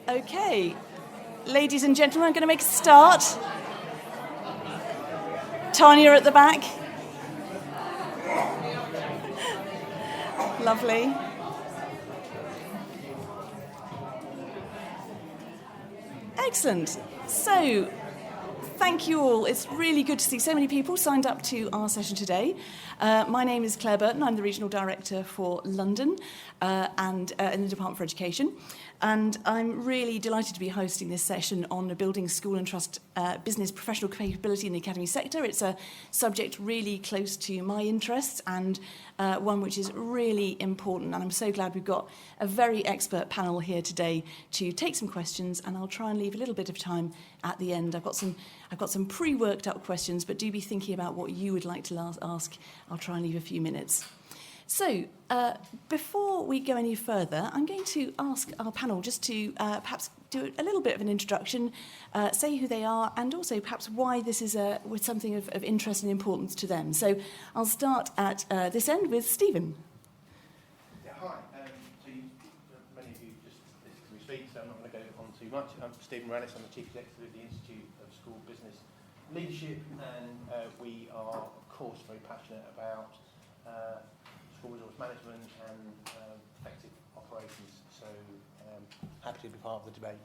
Okay, ladies and gentlemen, I'm going to make a start. Tanya at the back. Lovely. Excellent. So, thank you all. It's really good to see so many people signed up to our session today. My name is Claire Burton. I'm the Regional Director for London and in the Department for Education. And I'm really delighted to be hosting this session on building school and trust business professional capability in the academy sector. It's a subject really close to my interests and one which is really important. And I'm so glad we've got a very expert panel here today to take some questions, and I'll try and leave a little bit of time at the end. I've got some pre-worked up questions, but do be thinking about what you would like to ask. I'll try and leave a few minutes. So, before we go any further, I'm going to ask our panel just to perhaps do a little bit of an introduction, say who they are, and also perhaps why this is with something of interest and importance to them. So, I'll start at this end with Stephen. Yeah, hi. Many of you just listened to me speak, so I'm not going to go on too much. I'm Stephen Rannis. I'm the Chief Executive of the Institute of School Business Leadership, and we are, of course, very passionate about school resource management and effective operations. So happy to be part of the debate.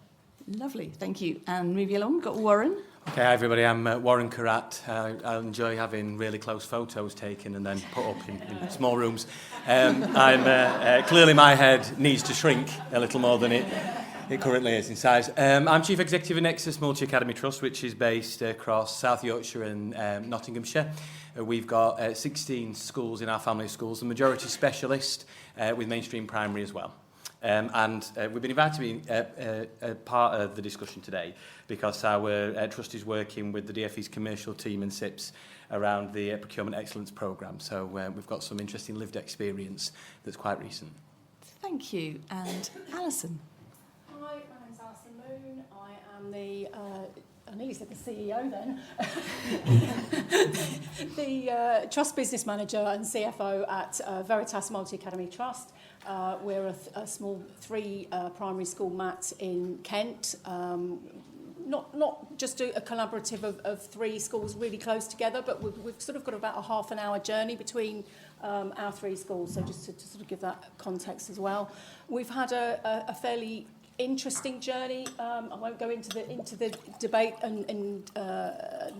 Lovely, thank you. And moving along, we've got Warren. Okay, hi everybody, I'm Warren Karat. I enjoy having really close photos taken and then put up in small rooms. Clearly my head needs to shrink a little more than it currently is in size. I'm Chief Executive of Nexus Multi-Academy Trust, which is based across South Yorkshire and Nottinghamshire. We've got 16 schools in our family of schools, the majority specialist with mainstream primary as well. And we've been invited to be a part of the discussion today because our trust is working with the DFE's commercial team and SIPs around the Procurement Excellence Programme. So we've got some interesting lived experience that's quite recent. Thank you. And Alison. Hi, my name's Alison Moon. I am the, I nearly said the CEO then, the Trust Business Manager and CFO at Veritas Multi-Academy Trust. We're a small 3 primary school MAT in Kent. Not just a collaborative of 3 schools really close together, but we've sort of got about a half an hour journey between our 3 schools, so just to sort of give that context as well. We've had a fairly interesting journey. I won't go into the debate and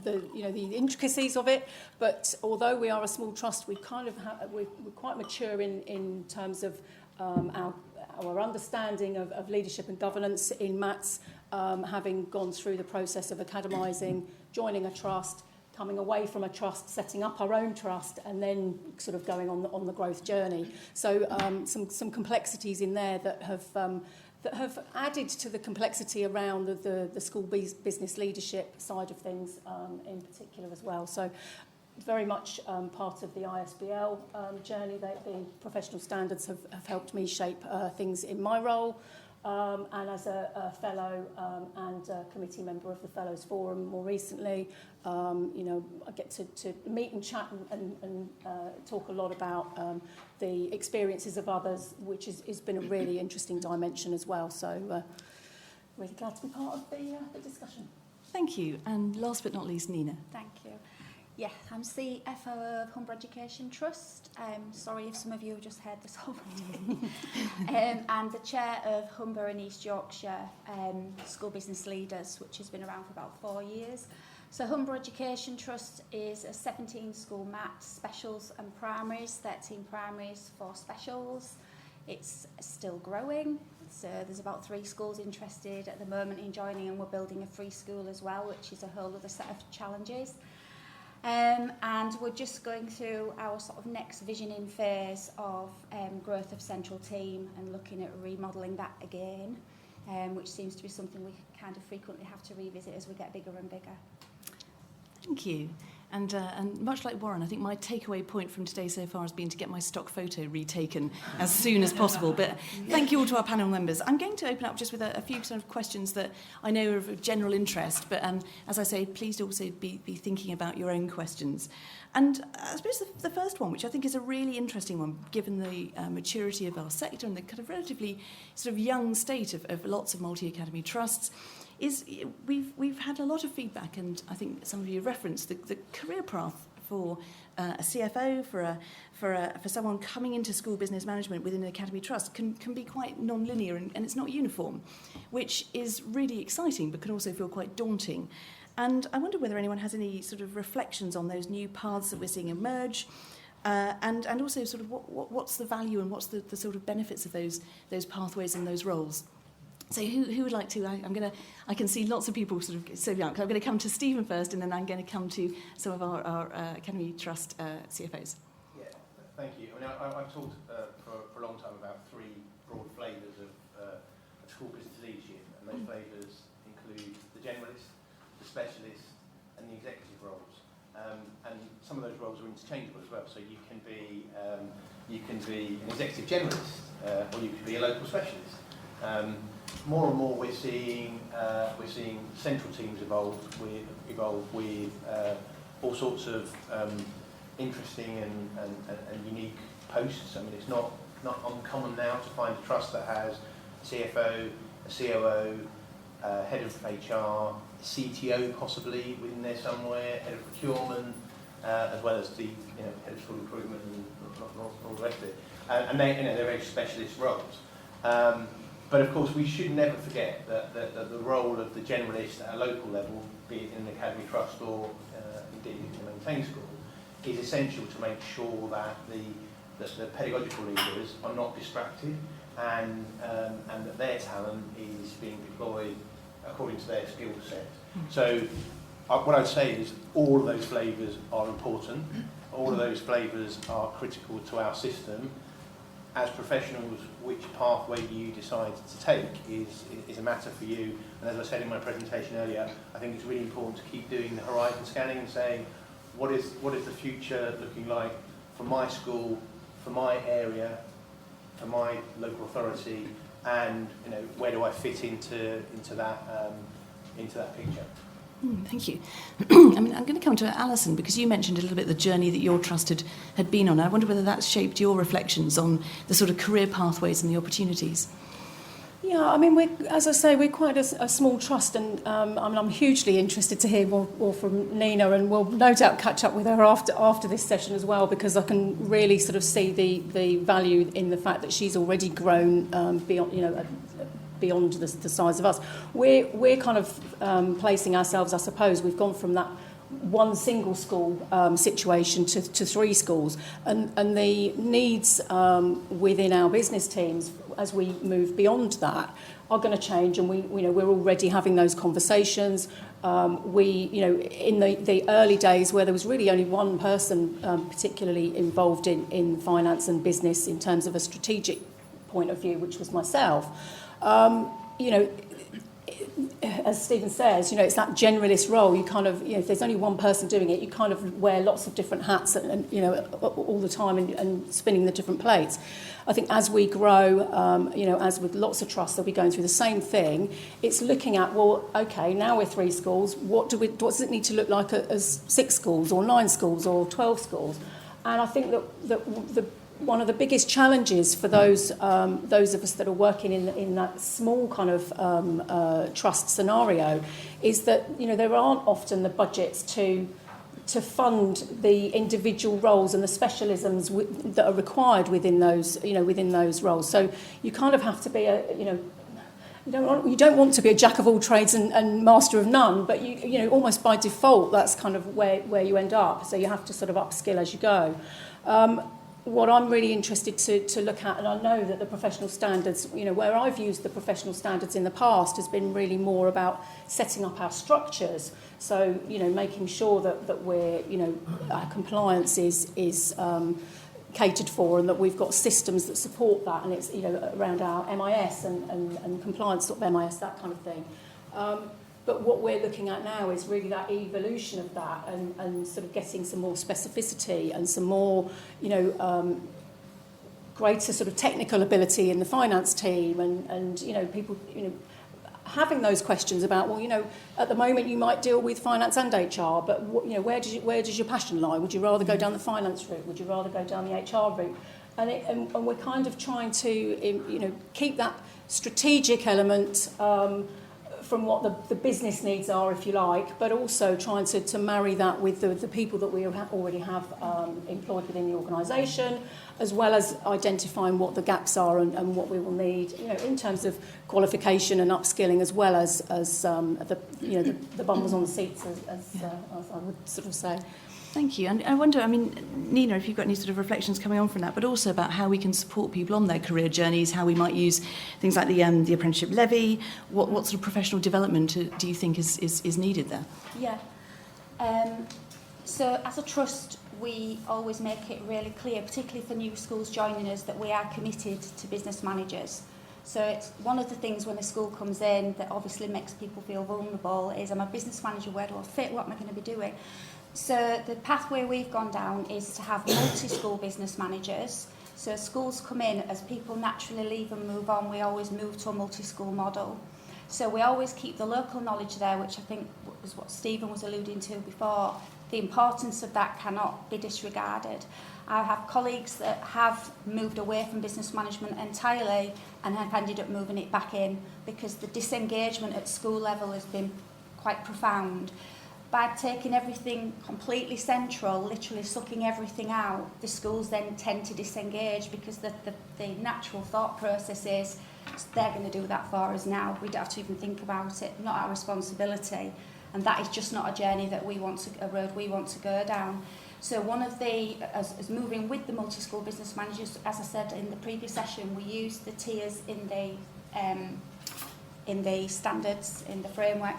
the intricacies of it, but although we are a small trust, we're quite mature in terms of our understanding of leadership and governance in MATs, having gone through the process of academising, joining a trust, coming away from a trust, setting up our own trust, and then sort of going on the growth journey. So some complexities in there that have added to the complexity around the school business leadership side of things in particular as well. So very much part of the ISBL journey. The professional standards have helped me shape things in my role. And as a fellow and a committee member of the Fellows Forum more recently, I get to meet and chat and talk a lot about the experiences of others, which has been a really interesting dimension as well. So really glad to be part of the discussion. Thank you. And last but not least, Nina. Thank you. Yeah, I'm CFO of Humber Education Trust. Sorry if some of you have just heard this already. And the chair of Humber and East Yorkshire School Business Leaders, which has been around for about 4 years. So Humber Education Trust is a 17-school MAT, specials and primaries, 13 primaries, 4 specials. It's still growing. So there's about 3 schools interested at the moment in joining, and we're building a free school as well, which is a whole other set of challenges. And we're just going through our sort of next visioning phase of growth of central team and looking at remodelling that again, which seems to be something we kind of frequently have to revisit as we get bigger and bigger. Thank you. And much like Warren, I think my takeaway point from today so far has been to get my stock photo retaken as soon as possible. But thank you all to our panel members. I'm going to open up just with a few sort of questions that I know are of general interest. But as I say, please also be thinking about your own questions. And I suppose the first one, which I think is a really interesting one, given the maturity of our sector and the kind of relatively sort of young state of lots of multi-academy trusts, is we've had a lot of feedback, and I think some of you referenced the career path for a CFO, for someone coming into school business management within an academy trust can be quite non-linear and it's not uniform, which is really exciting but can also feel quite daunting. And I wonder whether anyone has any sort of reflections on those new paths that we're seeing emerge, and also sort of what's the value and what's the sort of benefits of those pathways and those roles. So who would like to? I can see lots of people sort of so young. I'm going to come to Stephen first, and then I'm going to come to some of our Academy Trust CFOs. Yeah, thank you. I mean, I've talked for a long time about three broad flavours of school business leadership, and those flavours include the generalist, the specialist, and the executive roles. And some of those roles are interchangeable as well. So you can be an executive generalist, or you could be a local specialist. More and more we're seeing central teams evolve with all sorts of interesting and unique posts. I mean, it's not uncommon now to find a trust that has a CFO, a COO, head of HR, a CTO possibly within there somewhere, head of procurement, as well as the head of school recruitment and all the rest of it. And they're very specialist roles. But of course, we should never forget that the role of the generalist at a local level, be it in the Academy Trust or indeed in a maintained school, is essential to make sure that the pedagogical leaders are not distracted and that their talent is being deployed according to their skill set. So what I'd say is all of those flavours are important. All of those flavours are critical to our system. As professionals, which pathway you decide to take is a matter for you. And as I said in my presentation earlier, I think it's really important to keep doing the horizon scanning and saying, what is the future looking like for my school, for my area, for my local authority, and where do I fit into that picture. Thank you. I mean, I'm going to come to Alison, because you mentioned a little bit the journey that your trust had been on. I wonder whether that's shaped your reflections on the sort of career pathways and the opportunities. Yeah, I mean, as I say, we're quite a small trust, and I'm hugely interested to hear more from Nina, and we'll no doubt catch up with her after this session as well, because I can really sort of see the value in the fact that she's already grown beyond the size of us. We're kind of placing ourselves, I suppose. We've gone from that one single school situation to three schools, and the needs within our business teams as we move beyond that are going to change, and we're already having those conversations. In the early days where there was really only one person particularly involved in finance and business in terms of a strategic point of view, which was myself. As Stephen says, it's that generalist role. You kind of, if there's only one person doing it, you kind of wear lots of different hats and all the time and spinning the different plates. I think as we grow, as with lots of trusts, they'll be going through the same thing. It's looking at, well, okay, now we're 3 schools. What does it need to look like as 6 schools or 9 schools or 12 schools? And I think that one of the biggest challenges for those of us that are working in that small kind of trust scenario is that there aren't often the budgets to fund the individual roles and the specialisms that are required within those roles. So you kind of have to be you don't want to be a jack of all trades and master of none, but you almost by default that's kind of where you end up. So you have to sort of upskill as you go. What I'm really interested to look at, and I know that the professional standards, where I've used the professional standards in the past has been really more about setting up our structures. So, making sure that we're, our compliance is catered for, and that we've got systems that support that, and it's, around our MIS and compliance.MIS, that kind of thing. But what we're looking at now is really that evolution of that and sort of getting some more specificity and some more, greater sort of technical ability in the finance team and people, having those questions about, at the moment you might deal with finance and HR, but where does your passion lie? Would you rather go down the finance route? Would you rather go down the HR route? And we're kind of trying to, keep that strategic element from what the business needs are, if you like, but also trying to marry that with the people that we already have employed within the organisation, as well as identifying what the gaps are and what we will need, in terms of qualification and upskilling, as well as the bums on the seats, as I would sort of say. Thank you. And I wonder, Nina, if you've got any sort of reflections coming on from that, but also about how we can support people on their career journeys, how we might use things like the apprenticeship levy. What sort of professional development do you think is needed there? Yeah. So as a trust, we always make it really clear, particularly for new schools joining us, that we are committed to business managers. So it's one of the things when a school comes in that obviously makes people feel vulnerable is, I'm a business manager, where do I fit? What am I going to be doing? So the pathway we've gone down is to have multi-school business managers. So schools come in, as people naturally leave and move on, we always move to a multi-school model. So we always keep the local knowledge there, which I think was what Stephen was alluding to before. The importance of that cannot be disregarded. I have colleagues that have moved away from business management entirely and have ended up moving it back in because the disengagement at school level has been quite profound. By taking everything completely central, literally sucking everything out, the schools then tend to disengage because the natural thought process is they're going to do that for us now. We don't have to even think about it, not our responsibility. And that is just not a journey that a road we want to go down. So one of as moving with the multi-school business managers, as I said in the previous session, we use the tiers in the standards, in the framework,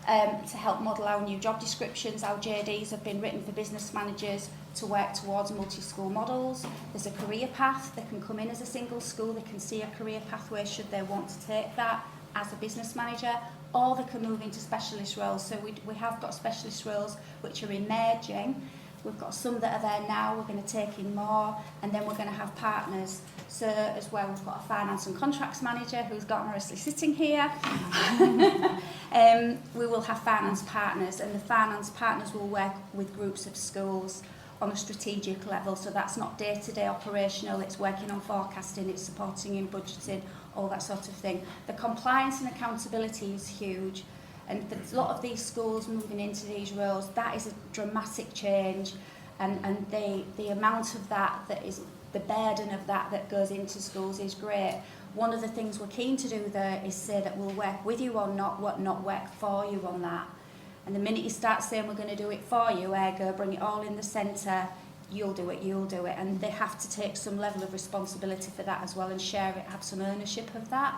to help model our new job descriptions. Our JDs have been written for business managers to work towards multi-school models. There's a career path. They can come in as a single school. They can see a career pathway should they want to take that as a business manager, or they can move into specialist roles. So we have got specialist roles which are emerging. We've got some that are there now. We're going to take in more, and then we're going to have partners. So as well, we've got a finance and contracts manager who's glamorously sitting here. We will have finance partners, and the finance partners will work with groups of schools on a strategic level. So that's not day-to-day operational. It's working on forecasting. It's supporting in budgeting, all that sort of thing. The compliance and accountability is huge. And there's a lot of these schools moving into these roles, that is a dramatic change. And the amount of that is, the burden of that goes into schools is great. One of the things we're keen to do there is say that we'll work with you on not work for you on that. And the minute you start saying we're going to do it for you, ergo, bring it all in the centre, you'll do it. And they have to take some level of responsibility for that as well and share it, have some ownership of that.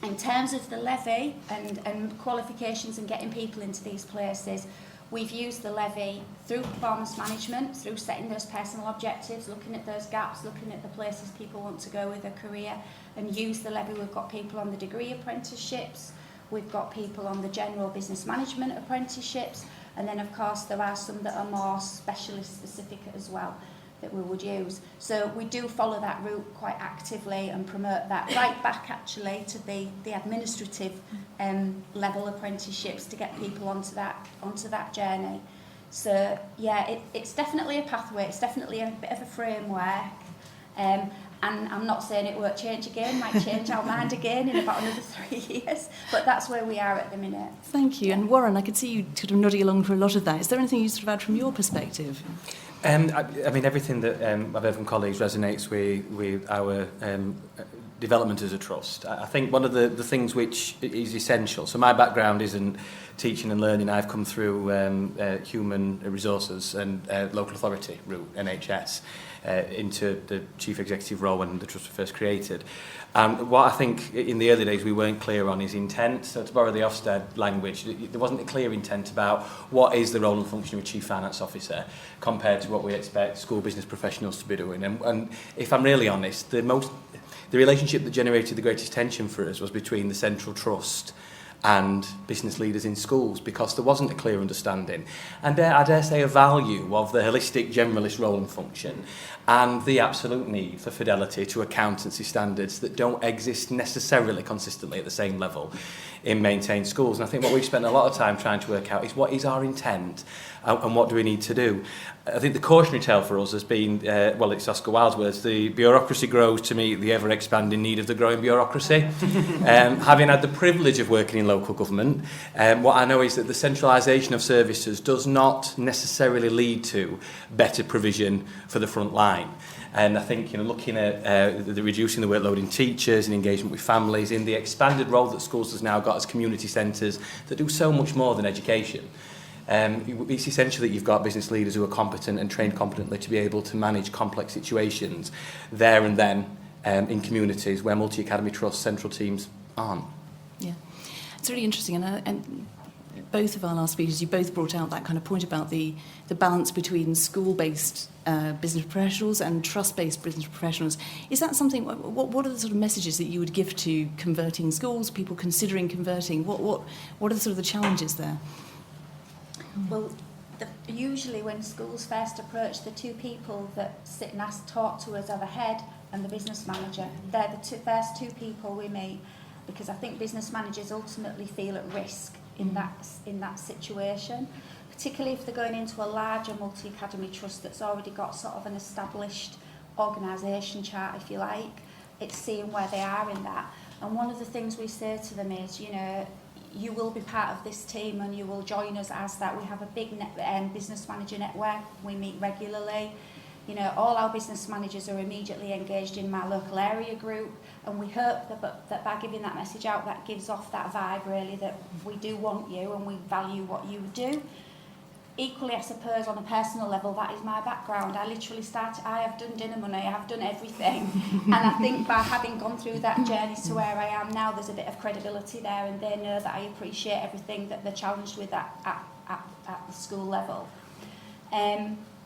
In terms of the levy and qualifications and getting people into these places, we've used the levy through performance management, through setting those personal objectives, looking at those gaps, looking at the places people want to go with their career, and use the levy. We've got people on the degree apprenticeships, we've got people on the general business management apprenticeships, and then of course there are some that are more specialist specific as well that we would use. So we do follow that route quite actively and promote that right back actually to the administrative level apprenticeships to get people onto that journey. So yeah, it's definitely a pathway, it's definitely a bit of a framework, and I'm not saying it won't change again, might change our mind again in about another 3 years, but that's where we are at the minute. Thank you. And Warren, I could see you sort of nodding along for a lot of that. Is there anything you sort of add from your perspective? I mean, everything that I've heard from colleagues resonates with our development as a trust. I think one of the things which is essential, so my background isn't teaching and learning, I've come through human resources and local authority route, NHS, into the chief executive role when the trust was first created. And what I think in the early days we weren't clear on is intent. So to borrow the Ofsted language, there wasn't a clear intent about what is the role and function of a chief finance officer compared to what we expect school business professionals to be doing. And if I'm really honest, the relationship that generated the greatest tension for us was between the central trust and business leaders in schools, because there wasn't a clear understanding and I dare say a value of the holistic generalist role and function, and the absolute need for fidelity to accountancy standards that don't exist necessarily consistently at the same level in maintained schools. And I think what we've spent a lot of time trying to work out is what is our intent and what do we need to do. I think the cautionary tale for us has been, well, it's Oscar Wilde's words, the bureaucracy grows to meet the ever-expanding need of the growing bureaucracy. Having had the privilege of working in local government, what I know is that the centralisation of services does not necessarily lead to better provision for the front line. And I think, looking at the reducing the workload in teachers and engagement with families, in the expanded role that schools has now got as community centres that do so much more than education. It's essentially that you've got business leaders who are competent and trained competently to be able to manage complex situations there and then in communities where multi-academy trust central teams aren't. Yeah, it's really interesting, and both of our last speakers, you both brought out that kind of point about the balance between school-based business professionals and trust-based business professionals. Is that something, what are the sort of messages that you would give to converting schools, people considering converting? What are the sort of the challenges there? Well, usually when schools first approach, the two people that sit and talk to us are the head and the business manager. They're the first two people we meet, because I think business managers ultimately feel at risk in that situation, particularly if they're going into a larger multi-academy trust that's already got sort of an established organisation chart, if you like. It's seeing where they are in that. And one of the things we say to them is, you will be part of this team and you will join us as that. We have a big business manager network. We meet regularly. All our business managers are immediately engaged in my local area group, and we hope that by giving that message out, that gives off that vibe really that we do want you and we value what you do. Equally, I suppose, on a personal level, that is my background. I literally I have done dinner money, I have done everything. And I think by having gone through that journey to where I am now, there's a bit of credibility there, and they know that I appreciate everything that they're challenged with at the school level.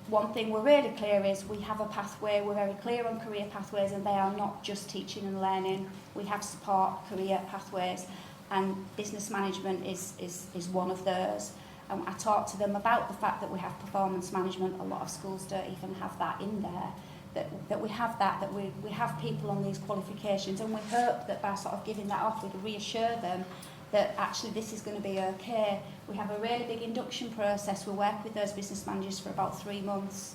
One thing we're really clear is we have a pathway, we're very clear on career pathways, and they are not just teaching and learning. We have support career pathways, and business management is one of those. I talk to them about the fact that we have performance management. A lot of schools don't even have that in there, that we have that we have people on these qualifications, and we hope that by sort of giving that off, we can reassure them that actually this is going to be okay. We have a really big induction process. We work with those business managers for about 3 months.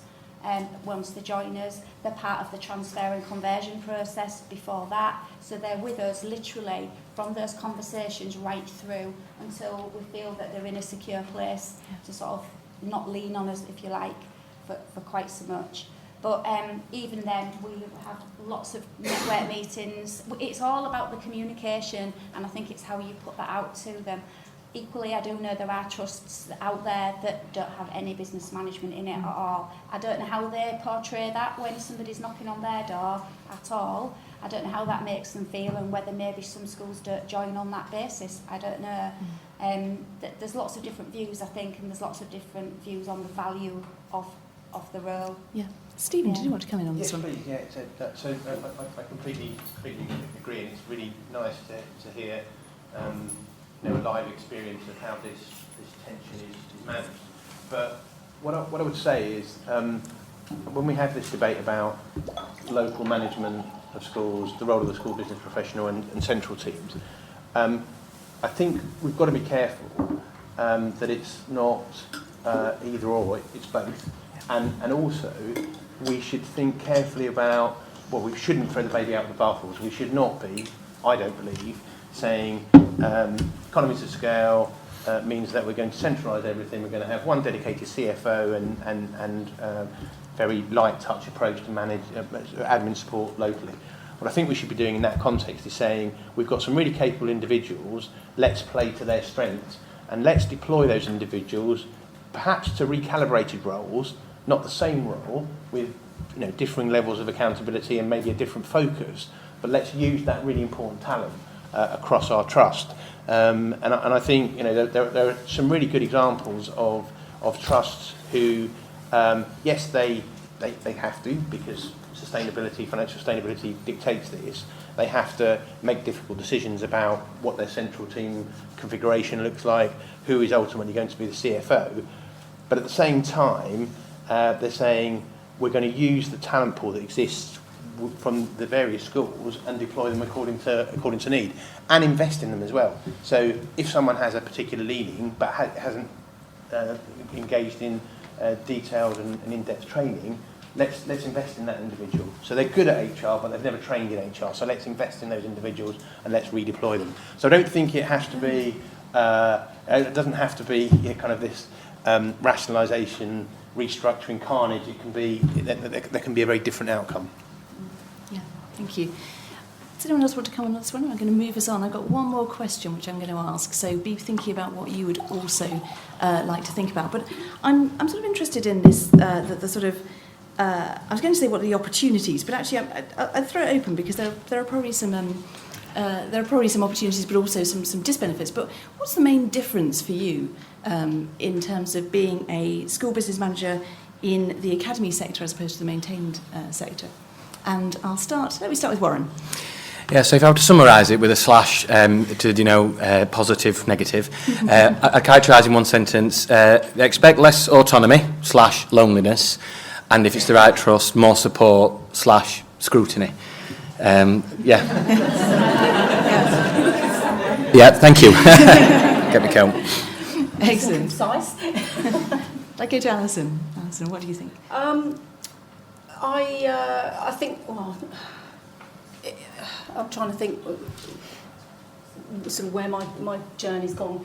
Once they join us, they're part of the transfer and conversion process before that. So they're with us literally from those conversations right through until we feel that they're in a secure place to sort of not lean on us, if you like, for quite so much. But even then, we have lots of network meetings. It's all about the communication, and I think it's how you put that out to them. Equally, I do know there are trusts out there that don't have any business management in it at all. I don't know how they portray that when somebody's knocking on their door at all. I don't know how that makes them feel, and whether maybe some schools don't join on that basis. I don't know. There's lots of different views, I think, and there's lots of different views on the value of the role. Yeah. Stephen, did you want to come in on this one? Yes, please. Yeah, so I completely agree, and it's really nice to hear a live experience of how this tension is managed. But what I would say is, when we have this debate about local management of schools, the role of the school business professional and central teams, I think we've got to be careful that it's not either or, it's both. And also, we should think carefully about, well, we shouldn't throw the baby out with the bathwater. We should not be, I don't believe, saying economies of scale means that we're going to centralise everything. We're going to have one dedicated CFO and very light touch approach to manage admin support locally. What I think we should be doing in that context is saying we've got some really capable individuals, let's play to their strengths, and let's deploy those individuals perhaps to recalibrated roles, not the same role, with differing levels of accountability and maybe a different focus, but let's use that really important talent across our trust. And I think there are some really good examples of trusts who, yes, they have to, because financial sustainability dictates this, They have to make difficult decisions about what their central team configuration looks like, who is ultimately going to be the CFO. But at the same time, they're saying we're going to use the talent pool that exists from the various schools and deploy them according to need, and invest in them as well. So if someone has a particular leaning but hasn't engaged in detailed and in-depth training, let's invest in that individual. So they're good at HR, but they've never trained in HR. So let's invest in those individuals and let's redeploy them. So I don't think it has to be. It doesn't have to be kind of this rationalisation, restructuring, carnage. It can be. There can be a very different outcome. Yeah, thank you. Does anyone else want to come on this one? I'm going to move us on. I've got one more question which I'm going to ask, so be thinking about what you would also like to think about. But I'm sort of interested in this, the sort of, I was going to say what are the opportunities, but actually I'd throw it open because there are probably some opportunities, but also some disbenefits. But what's the main difference for you in terms of being a school business manager in the academy sector as opposed to the maintained sector? And let me start with Warren. Yeah, so if I were to summarise it with a slash to denote positive, negative, I characterise in one sentence, expect less autonomy / loneliness, and if it's the right trust, more support / scrutiny. Yeah, thank you. Get me count. Excellent. Concise. I'd go to Alison. Alison, what do you think? I think, well, I'm trying to think sort of where my journey's gone.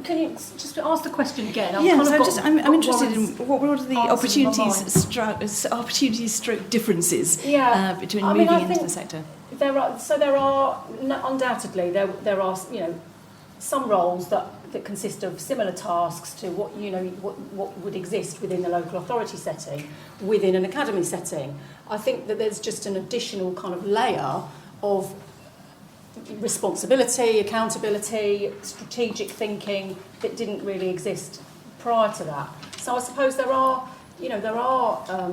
Can you just ask the question again? I'm interested in what are the opportunities stroke differences between moving into the sector? There are undoubtedly there are some roles that consist of similar tasks to what would exist within the local authority setting, within an academy setting. I think that there's just an additional kind of layer of responsibility, accountability, strategic thinking that didn't really exist prior to that. So I suppose there are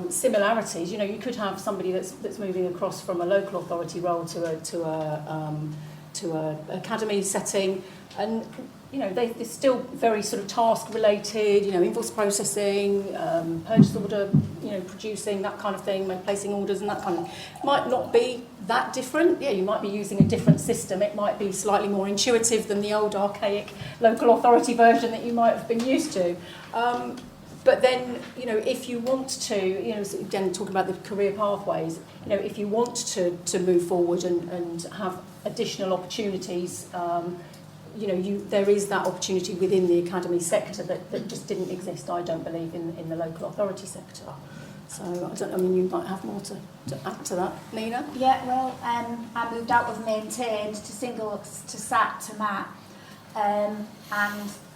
similarities. You could have somebody that's moving across from a local authority role to a academy setting, and they're still very sort of task related. Invoice processing, purchase order, producing, that kind of thing, placing orders and that kind of thing. Might not be that different. Yeah, you might be using a different system. It might be slightly more intuitive than the old archaic local authority version that you might have been used to. But then, if you want to, again, talking about the career pathways, if you want to move forward and have additional opportunities, there is that opportunity within the academy sector that just didn't exist, I don't believe, in the local authority sector. So, you might have more to add to that, Nina? Yeah, well, I moved out of maintained to single, to SAT, to MAT, and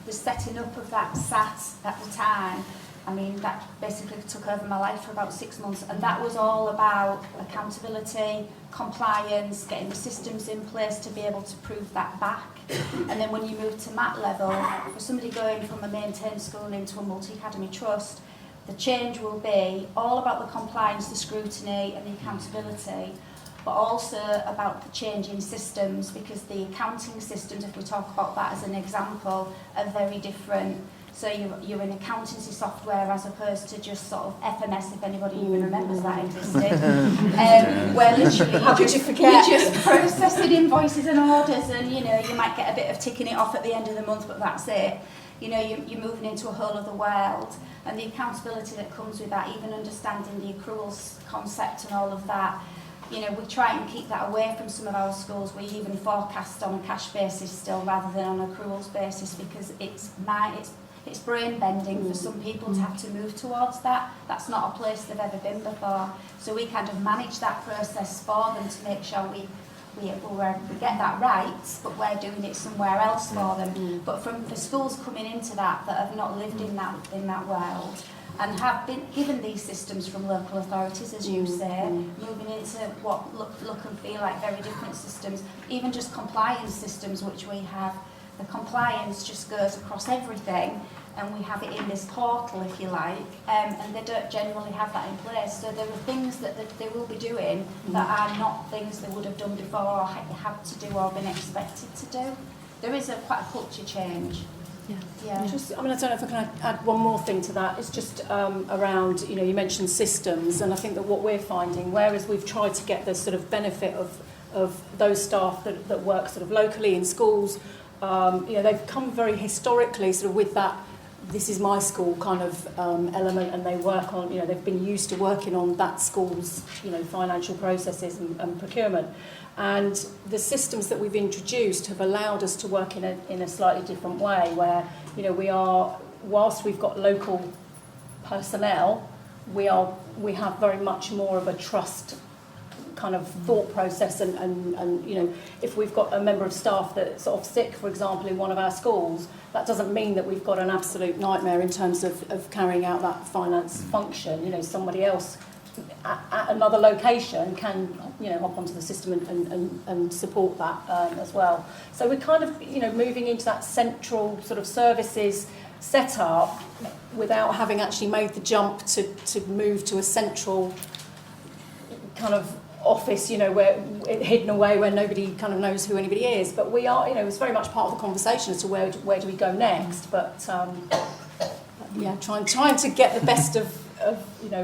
the setting up of that SAT at the time, that basically took over my life for about 6 months, and that was all about accountability, compliance, getting the systems in place to be able to prove that back. And then when you move to MAT level, for somebody going from a maintained school into a multi-academy trust, the change will be all about the compliance, the scrutiny and the accountability, but also about the changing systems, because the accounting systems, if we talk about that as an example, are very different. So you're in accountancy software as opposed to just sort of FMS, if anybody even remembers that existed. Where literally you're just processing invoices and orders, and you might get a bit of ticking it off at the end of the month, but that's it. You're moving into a whole other world, and the accountability that comes with that, even understanding the accruals concept and all of that. We try and keep that away from some of our schools. We even forecast on a cash basis still rather than on an accruals basis, because it's brain bending for some people to have to move towards that. That's not a place they've ever been before. So we kind of manage that process for them to make sure we get that right, but we're doing it somewhere else for them. But from the schools coming into that have not lived in that world and have been given these systems from local authorities, as you say, moving into what look and feel like very different systems, even just compliance systems, which we have. The compliance just goes across everything, and we have it in this portal, if you like, and they don't generally have that in place. So there are things that they will be doing that are not things they would have done before or had to do or been expected to do. There is quite a culture change. Yeah. Just, I mean, I don't know if I can add one more thing to that. It's just around, you mentioned systems, and I think that what we're finding, whereas we've tried to get the sort of benefit of those staff that work sort of locally in schools, they've come very historically sort of with that this is my school kind of element, and they work on, they've been used to working on that school's, financial processes and procurement. And the systems that we've introduced have allowed us to work in a slightly different way, where, whilst we've got local personnel, we have very much more of a trust kind of thought process, and if we've got a member of staff that's off sick, for example, in one of our schools, that doesn't mean that we've got an absolute nightmare in terms of carrying out that finance function. Somebody else at another location can hop onto the system and support that as well. So we're kind of moving into that central sort of services setup without having actually made the jump to move to a central kind of office, where hidden away where nobody kind of knows who anybody is. But we are, it's very much part of the conversation as to where do we go next. But trying to get the best of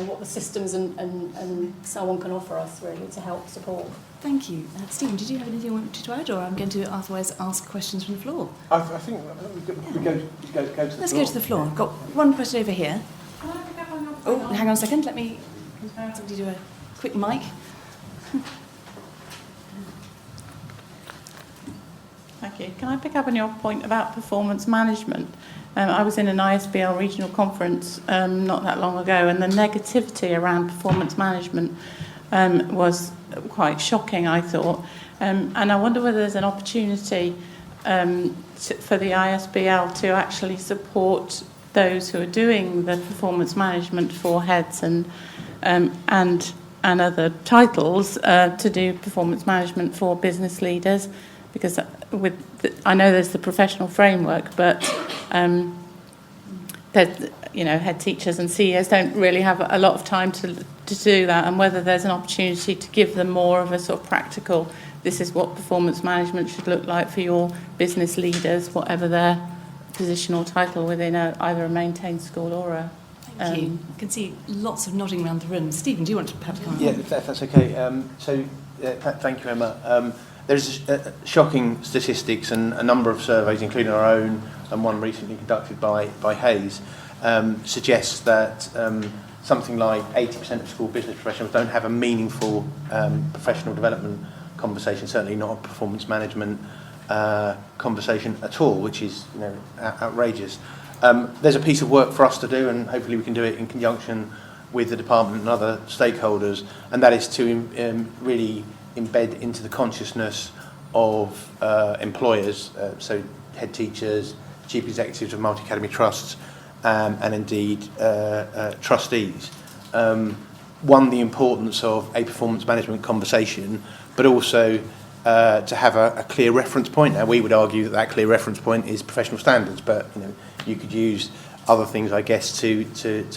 what the systems and so on can offer us, really, to help support. Thank you. Stephen, did you have anything you wanted to add, or I'm going to otherwise ask questions from the floor? I think we go to the floor. Let's go to the floor. I've got one question over here. Oh, hang on a second. Let me somebody do a quick mic. Thank you. Can I pick up on your point about performance management? I was in an ISBL regional conference not that long ago, and the negativity around performance management was quite shocking, I thought. And I wonder whether there's an opportunity for the ISBL to actually support those who are doing the performance management for heads and other titles to do performance management for business leaders, because I know there's the professional framework, but head teachers and CEOs don't really have a lot of time to do that, and whether there's an opportunity to give them more of a sort of practical, this is what performance management should look like for your business leaders, whatever their position or title within either a maintained school or a... Thank you. I can see lots of nodding around the room. Stephen, do you want to perhaps comment? Yeah, if that's okay. Thank you, Emma. There's shocking statistics, and a number of surveys, including our own and one recently conducted by Hayes, suggests that something like 80% of school business professionals don't have a meaningful professional development conversation, certainly not a performance management conversation at all, which is outrageous. There's a piece of work for us to do, and hopefully we can do it in conjunction with the department and other stakeholders, and that is to really embed into the consciousness of employers, so head teachers, chief executives of multi-academy trusts, and indeed trustees. One, the importance of a performance management conversation, but also to have a clear reference point. Now, we would argue that clear reference point is professional standards, but you could use other things, I guess, to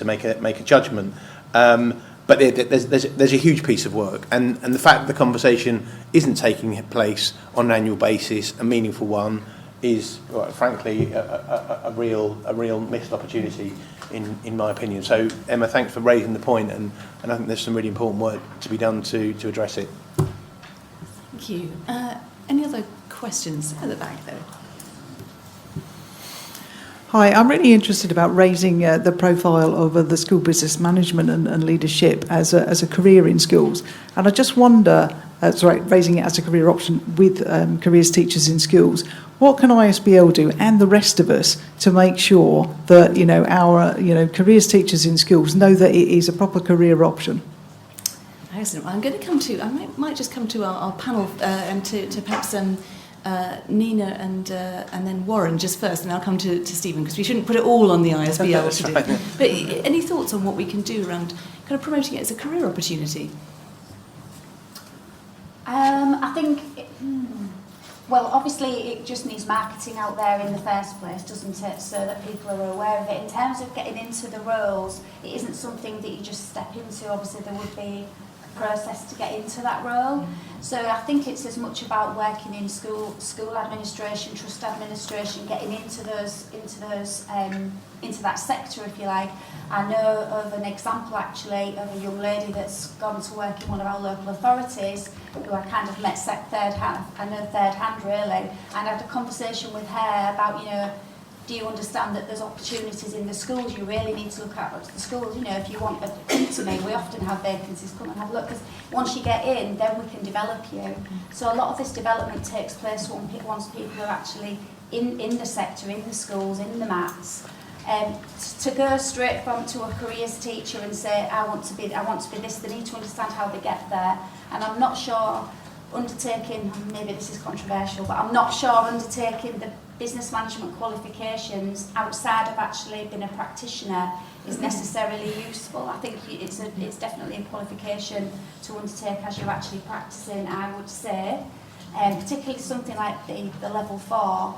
make a judgment. But there's a huge piece of work, and the fact that the conversation isn't taking place on an annual basis, a meaningful one, is frankly a real missed opportunity in my opinion. So Emma, thanks for raising the point, and I think there's some really important work to be done to address it. Thank you. Any other questions at the back though? Hi, I'm really interested about raising the profile of the school business management and leadership as a career in schools. And I just wonder, raising it as a career option with careers teachers in schools, what can ISBL do and the rest of us to make sure that our careers teachers in schools know that it is a proper career option? Excellent. I'm going to come to, I might just come to our panel and to perhaps Nina and then Warren just first, and I'll come to Stephen, because we shouldn't put it all on the ISBL to do. But any thoughts on what we can do around kind of promoting it as a career opportunity? I think Well, obviously it just needs marketing out there in the first place, doesn't it, so that people are aware of it. In terms of getting into the roles, it isn't something that you just step into. Obviously there would be a process to get into that role. So I think it's as much about working in school administration, trust administration, getting into that sector, if you like. I know of an example actually of a young lady that's gone to work in one of our local authorities, who I kind of met third hand really, and I had a conversation with her about, do you understand that there's opportunities in the schools? You really need to look at the schools. If you want to come to me, we often have vacancies, come and have a look, because once you get in, then we can develop you. So a lot of this development takes place once people are actually in the sector, in the schools, in the mats. To go straight to a careers teacher and say, I want to be this, they need to understand how they get there. And I'm not sure undertaking, maybe this is controversial, but I'm not sure undertaking the business management qualifications outside of actually being a practitioner is necessarily useful. I think it's definitely a qualification to undertake as you're actually practicing, I would say. Particularly something like the level 4.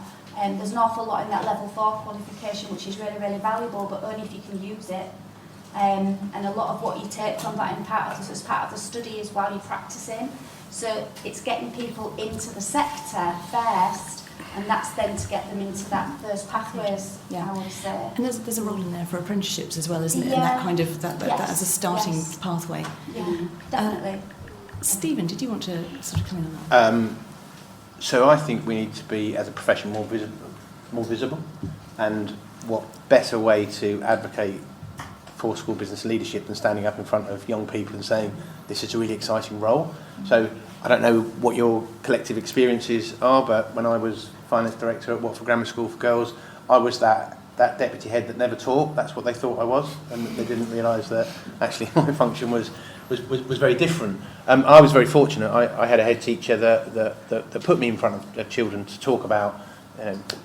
There's an awful lot in that level 4 qualification which is really, really valuable, but only if you can use it. And a lot of what you take from that as part of the study is while you're practicing. So it's getting people into the sector first, and that's then to get them into those pathways, I would say. And there's a role in there for apprenticeships as well, isn't it? Yeah. And that kind of that Yes. as a starting Yes. pathway. Yeah, definitely. Stephen, did you want to sort of come in on that? So I think we need to be, as a profession, more visible. And what better way to advocate for school business leadership than standing up in front of young people and saying, this is a really exciting role. So I don't know what your collective experiences are, but when I was finance director at Watford Grammar School for Girls, I was that deputy head that never taught. That's what they thought I was, and they didn't realise that actually my function was very different. I was very fortunate. I had a head teacher that put me in front of children to talk about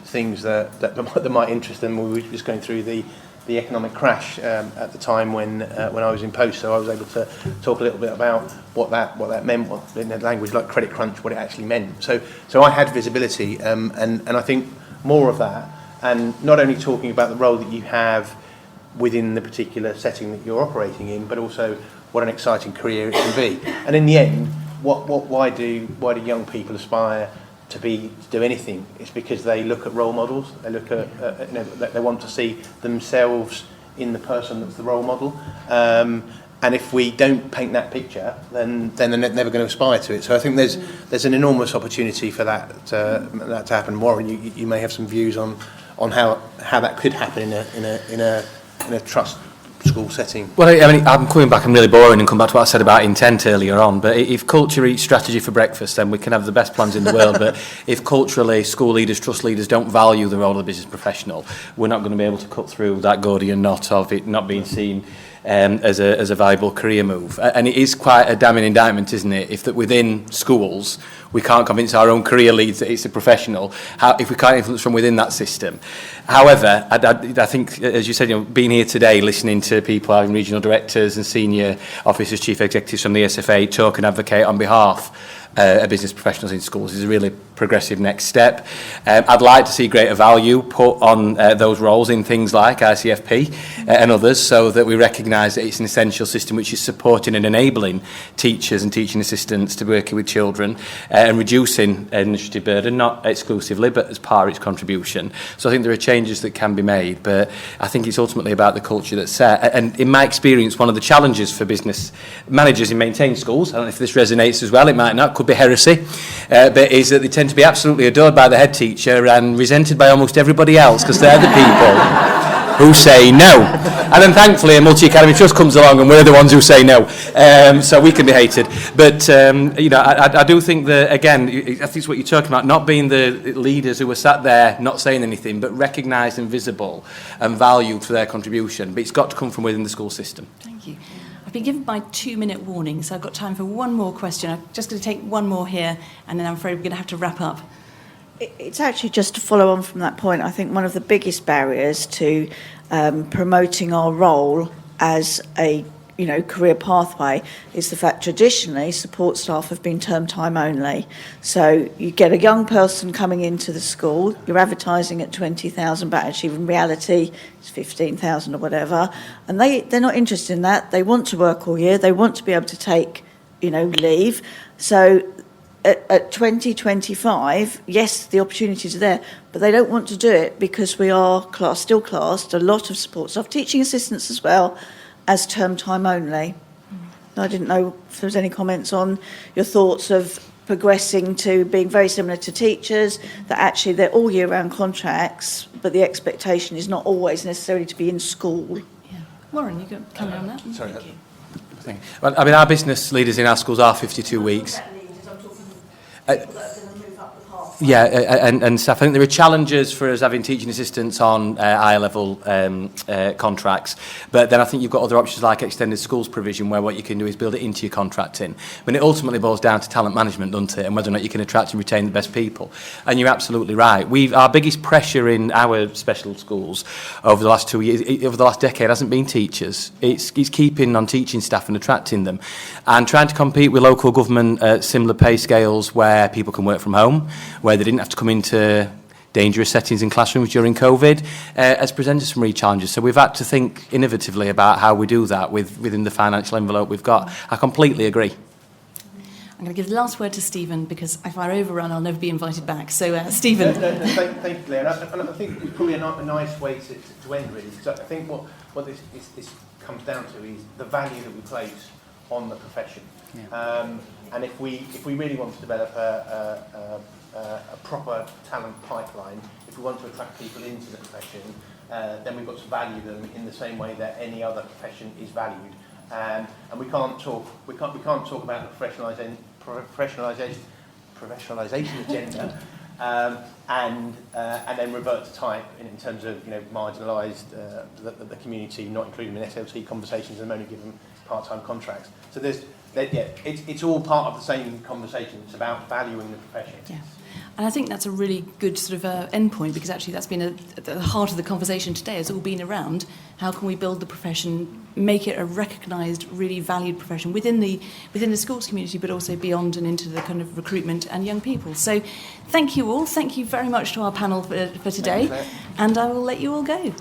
things that might interest them. We were just going through the economic crash at the time when I was in post, so I was able to talk a little bit about what that meant, what in a language like credit crunch, what it actually meant. So I had visibility, and I think more of that, and not only talking about the role that you have within the particular setting that you're operating in, but also what an exciting career it can be. And in the end, why do young people aspire to do anything? It's because they look at role models. They look at they want to see themselves in the person that's the role model. And if we don't paint that picture, then they're never going to aspire to it. So I think there's an enormous opportunity for that to happen. Warren, you may have some views on how that could happen in a trust school setting. Well, I mean, I'm coming back, I'm really boring and come back to what I said about intent earlier on, but if culture eats strategy for breakfast, then we can have the best plans in the world, but if culturally school leaders, trust leaders don't value the role of the business professional, we're not going to be able to cut through that Gordian knot of it not being seen as a valuable career move. And it is quite a damning indictment, isn't it, if that within schools we can't convince our own career leads that it's a professional, if we can't influence from within that system. However, I think, as you said, being here today, listening to people, having regional directors and senior officers, chief executives from the SFA talk and advocate on behalf of business professionals in schools is a really progressive next step. I'd like to see greater value put on those roles in things like ICFP and others, so that we recognise that it's an essential system which is supporting and enabling teachers and teaching assistants to be working with children and reducing administrative burden, not exclusively, but as part of its contribution. So I think there are changes that can be made, but I think it's ultimately about the culture that's set. And in my experience, one of the challenges for business managers in maintaining schools, I don't know if this resonates as well, it might not, could be heresy, but is that they tend to be absolutely adored by the head teacher and resented by almost everybody else, because they're the people who say no. And then thankfully a multi-academy trust comes along and we're the ones who say no, so we can be hated. But I do think that, again, I think it's what you're talking about, not being the leaders who are sat there not saying anything, but recognised and visible and valued for their contribution. But it's got to come from within the school system. Thank you. I've been given my 2-minute warning, so I've got time for one more question. I'm just going to take one more here, and then I'm afraid we're going to have to wrap up. It's actually just to follow on from that point. I think one of the biggest barriers to promoting our role as a career pathway is the fact traditionally support staff have been term time only. So you get a young person coming into the school, you're advertising at 20,000, but actually in reality it's 15,000 or whatever, and they're not interested in that. They want to work all year, they want to be able to take, leave. So at 2025, yes, the opportunities are there, but they don't want to do it because we are still classed, a lot of support staff, teaching assistants as well, as term time only. I didn't know if there was any comments on your thoughts of progressing to being very similar to teachers, that actually they're all year round contracts, but the expectation is not always necessarily to be in school. Yeah. Warren, you can come on that. Sorry. Well, I mean, our business leaders in our schools are 52 weeks. Yeah, and staff. I think there are challenges for us having teaching assistants on higher level contracts, but then I think you've got other options like extended schools provision, where what you can do is build it into your contracting. But it ultimately boils down to talent management, doesn't it, and whether or not you can attract and retain the best people. And you're absolutely right. Our biggest pressure in our special schools over the last 2 years, over the last decade, hasn't been teachers. It's keeping non-teaching staff and attracting them, and trying to compete with local government at similar pay scales where people can work from home, where they didn't have to come into dangerous settings in classrooms during COVID, has presented some real challenges. So we've had to think innovatively about how we do that within the financial envelope we've got. I completely agree. I'm going to give the last word to Stephen, because if I overrun, I'll never be invited back. So, Stephen. Thank you, Claire. And I think it's probably a nice way to end, really, because I think what this comes down to is the value that we place on the profession. Yeah. And if we really want to develop a proper talent pipeline, if we want to attract people into the profession, then we've got to value them in the same way that any other profession is valued. And we can't talk about the professionalisation agenda and then revert to type in terms of marginalised the community, not including in SLT conversations, and only give them part-time contracts. So it's all part of the same conversation. It's about valuing the profession. Yeah. And I think that's a really good sort of end point, because actually that's been at the heart of the conversation today. Has all been around how can we build the profession, make it a recognised, really valued profession within the schools community, but also beyond and into the kind of recruitment and young people. So thank you all. Thank you very much to our panel for today, and I will let you all go.